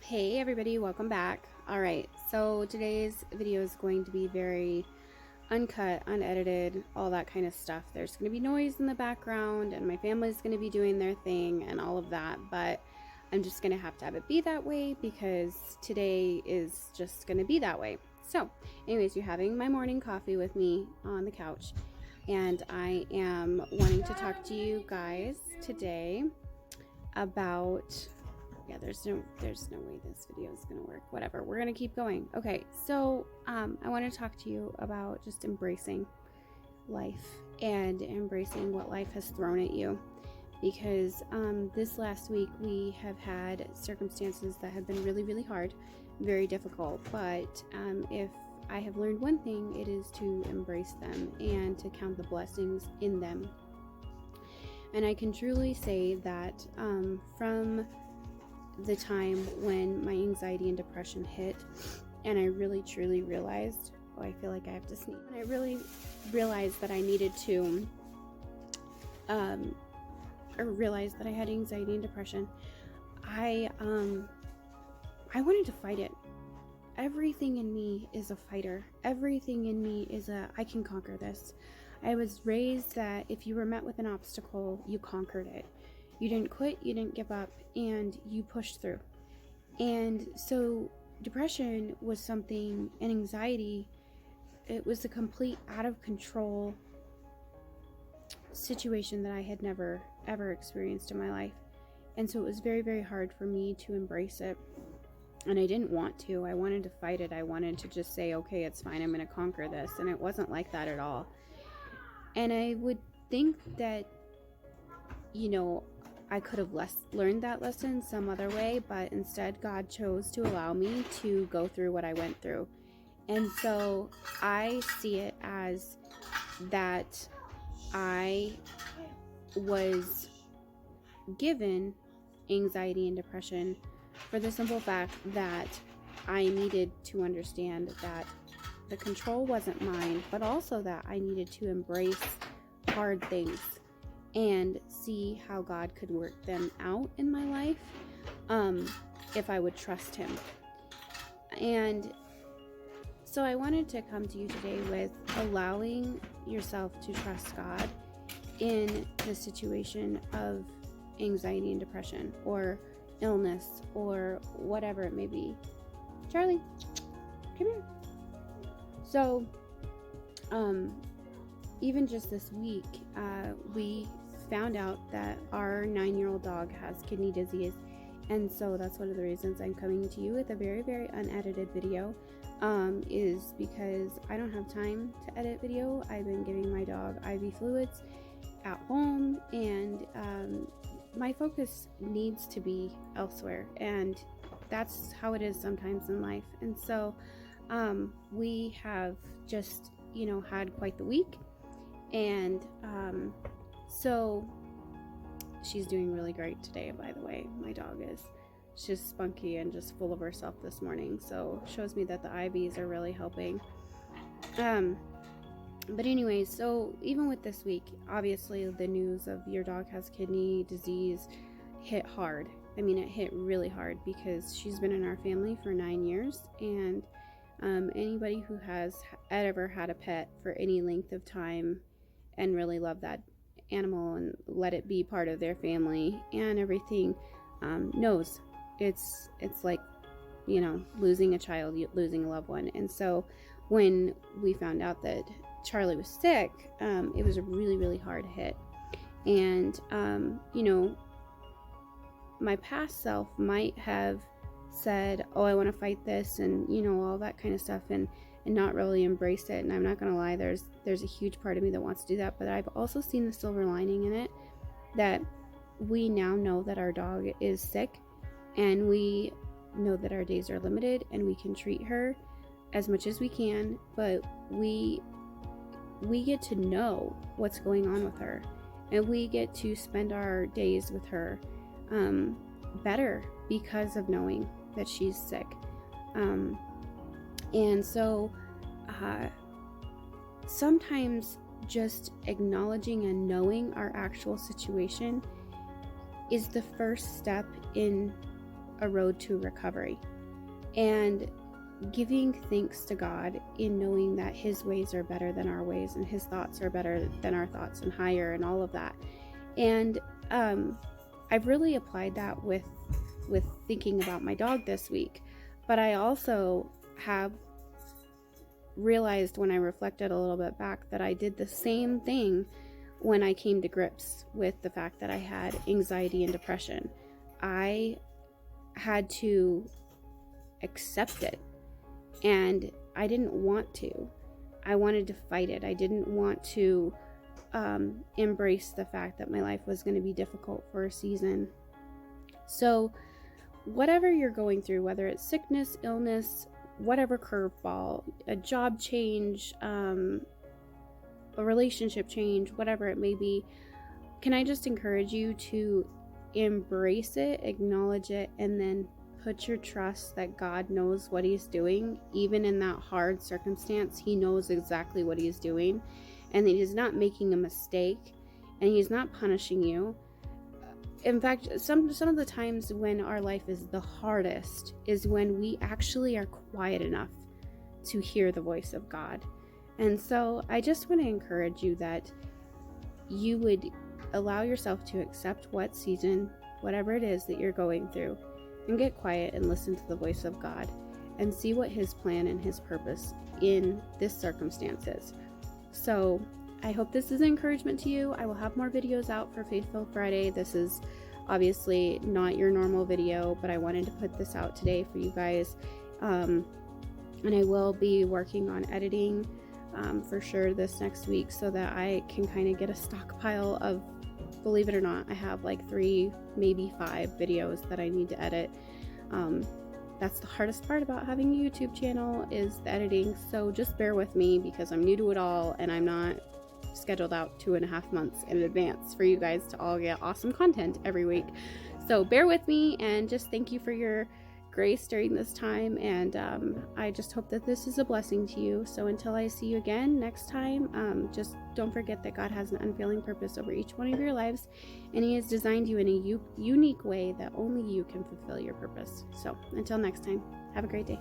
Hey everybody, welcome back. Alright, so today's video is going to be very uncut, unedited, all that kind of stuff. There's going to be noise in the background and my family's going to be doing their thing and all of that, but I'm just going to have it be that way because today is just going to be that way. So anyways, you're having my morning coffee with me on the couch, and I am wanting to talk to you guys today about there's no way this video is gonna work. Whatever, we're gonna keep going. Okay, so I want to talk to you about just embracing life and embracing what life has thrown at you, because this last week we have had circumstances that have been really hard, very difficult, but if I have learned one thing, it is to embrace them and to count the blessings in them. And I can truly say that from the time when my anxiety and depression hit, and I really truly realized, I feel like I have to sneeze, and I really realized that I needed to or realized that I had anxiety and depression, I wanted to fight it. Everything in me is a fighter. Everything in me is I can conquer this. I was raised that if you were met with an obstacle, you conquered it. You didn't quit, you didn't give up, and you pushed through. And so depression was something, and anxiety, it was a complete out of control situation that I had never ever experienced in my life. And so it was very hard for me to embrace it. And I didn't want to. I wanted to fight it. I wanted to just say, okay, it's fine, I'm going to conquer this. And it wasn't like that at all. And I would think that, I could have learned that lesson some other way, but instead God chose to allow me to go through what I went through. And so I see it as that I was given anxiety and depression for the simple fact that I needed to understand that the control wasn't mine, but also that I needed to embrace hard things and see how God could work them out in my life if I would trust Him. And so I wanted to come to you today with allowing yourself to trust God in the situation of anxiety and depression or illness or whatever it may be. Charlie, come here. So even just this week, we found out that our 9-year-old dog has kidney disease, and so that's one of the reasons I'm coming to you with a very unedited video, is because I don't have time to edit video. I've been giving my dog IV fluids at home, and my focus needs to be elsewhere, and that's how it is sometimes in life. And so we have just had quite the week, and so she's doing really great today, by the way. My dog is. She's spunky and just full of herself this morning, so shows me that the IVs are really helping. But anyways, so even with this week, obviously the news of your dog has kidney disease hit hard. I mean, it hit really hard because she's been in our family for 9 years, and anybody who has ever had a pet for any length of time and really love that animal and let it be part of their family and everything knows it's like losing a child, losing a loved one. And so when we found out that Charlie was sick, it was a really hard hit. And my past self might have said, oh, I want to fight this, and all that kind of stuff, and not really embrace it. And I'm not gonna lie, there's a huge part of me that wants to do that, but I've also seen the silver lining in it, that we now know that our dog is sick, and we know that our days are limited, and we can treat her as much as we can, but we get to know what's going on with her, and we get to spend our days with her better because of knowing that she's sick. And so sometimes just acknowledging and knowing our actual situation is the first step in a road to recovery. And giving thanks to God in knowing that his ways are better than our ways and his thoughts are better than our thoughts and higher and all of that. And I've really applied that with thinking about my dog this week. But I also have realized when I reflected a little bit back that I did the same thing when I came to grips with the fact that I had anxiety and depression. I had to accept it, and I didn't want to. I wanted to fight it. I didn't want to embrace the fact that my life was going to be difficult for a season. So whatever you're going through, whether it's sickness, illness, whatever curveball, a job change, a relationship change, whatever it may be, can I just encourage you to embrace it, acknowledge it, and then put your trust that God knows what he's doing. Even in that hard circumstance, he knows exactly what he's doing, and that he's not making a mistake, and he's not punishing you. In fact, some of the times when our life is the hardest is when we actually are quiet enough to hear the voice of God. And so I just want to encourage you that you would allow yourself to accept what season, whatever it is that you're going through, and get quiet and listen to the voice of God and see what his plan and his purpose in this circumstance is. So I hope this is an encouragement to you. I will have more videos out for Faith-Filled Friday. This is obviously not your normal video, but I wanted to put this out today for you guys. And I will be working on editing for sure this next week so that I can kind of get a stockpile of, believe it or not, I have like 3, maybe 5 videos that I need to edit. That's the hardest part about having a YouTube channel, is the editing. So just bear with me because I'm new to it all and I'm not scheduled out 2.5 months in advance for you guys to all get awesome content every week. So bear with me, and just thank you for your grace during this time, and I just hope that this is a blessing to you. So until I see you again next time, just don't forget that God has an unfailing purpose over each one of your lives, and he has designed you in a unique way that only you can fulfill your purpose. So until next time, have a great day.